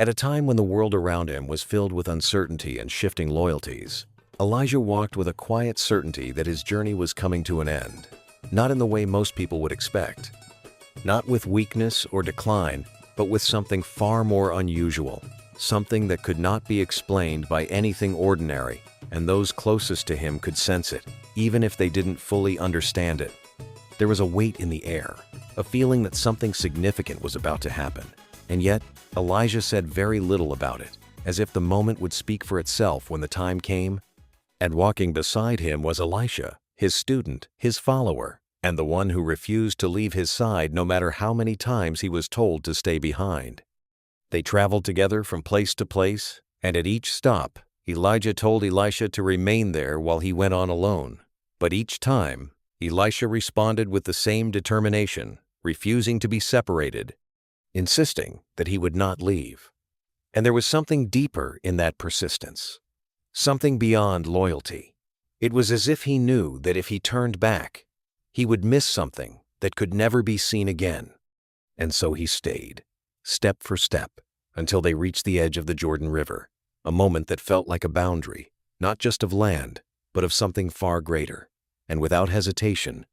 At a time when the world around him was filled with uncertainty and shifting loyalties, Elijah walked with a quiet certainty that his journey was coming to an end, not in the way most people would expect. Not with weakness or decline, but with something far more unusual, something that could not be explained by anything ordinary, and those closest to him could sense it, even if they didn't fully understand it. There was a weight in the air, a feeling that something significant was about to happen, and yet Elijah said very little about it, as if the moment would speak for itself when the time came. And walking beside him was Elisha, his student, his follower, and the one who refused to leave his side no matter how many times he was told to stay behind. They traveled together from place to place, and at each stop, Elijah told Elisha to remain there while he went on alone. But each time, Elisha responded with the same determination, refusing to be separated, insisting that he would not leave. And there was something deeper in that persistence, something beyond loyalty. It was as if he knew that if he turned back, he would miss something that could never be seen again. And so he stayed, step for step, until they reached the edge of the Jordan River, a moment that felt like a boundary, not just of land, but of something far greater. And without hesitation,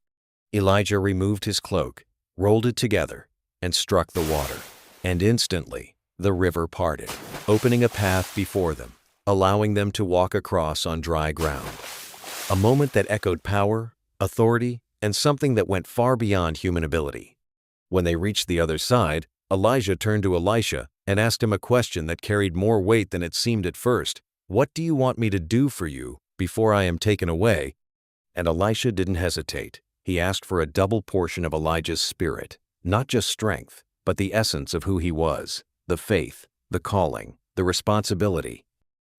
Elijah removed his cloak, rolled it together, and struck the water. And instantly, the river parted, opening a path before them, allowing them to walk across on dry ground. A moment that echoed power, authority, and something that went far beyond human ability. When they reached the other side, Elijah turned to Elisha and asked him a question that carried more weight than it seemed at first. "What do you want me to do for you before I am taken away?" And Elisha didn't hesitate. He asked for a double portion of Elijah's spirit, not just strength, but the essence of who he was, the faith, the calling, the responsibility.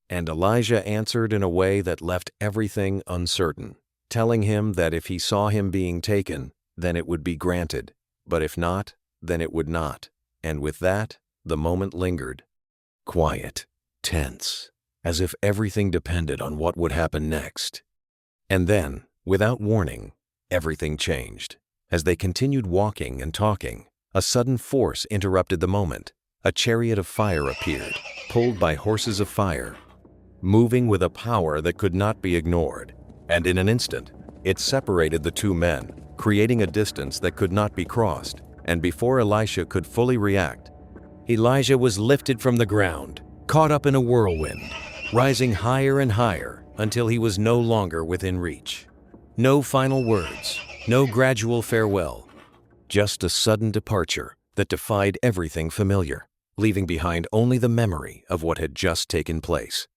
And Elijah answered in a way that left everything uncertain, telling him that if he saw him being taken, then it would be granted, but if not, then it would not. And with that, the moment lingered, quiet, tense, as if everything depended on what would happen next. And then, without warning, everything changed. As they continued walking and talking, a sudden force interrupted the moment. A chariot of fire appeared, pulled by horses of fire, moving with a power that could not be ignored. And in an instant, it separated the two men, creating a distance that could not be crossed. And before Elisha could fully react, Elijah was lifted from the ground, caught up in a whirlwind, rising higher and higher until he was no longer within reach. No final words, no gradual farewell, just a sudden departure that defied everything familiar, leaving behind only the memory of what had just taken place.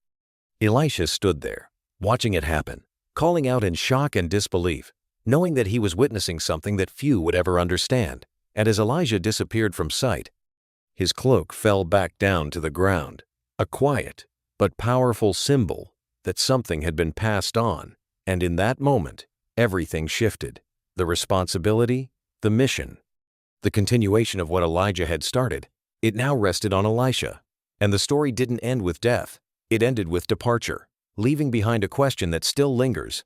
Elisha stood there, watching it happen, calling out in shock and disbelief, knowing that he was witnessing something that few would ever understand. And as Elijah disappeared from sight, his cloak fell back down to the ground, a quiet but powerful symbol that something had been passed on. And in that moment, everything shifted. The responsibility, the mission, the continuation of what Elijah had started, it now rested on Elisha. And the story didn't end with death. It ended with departure, leaving behind a question that still lingers.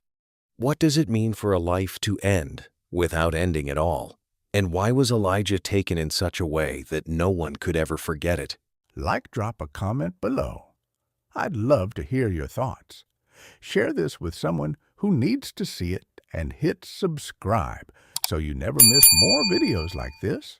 What does it mean for a life to end without ending at all? And why was Elijah taken in such a way that no one could ever forget it? Drop a comment below. I'd love to hear your thoughts. Share this with someone who needs to see it and hit subscribe so you never miss more videos like this.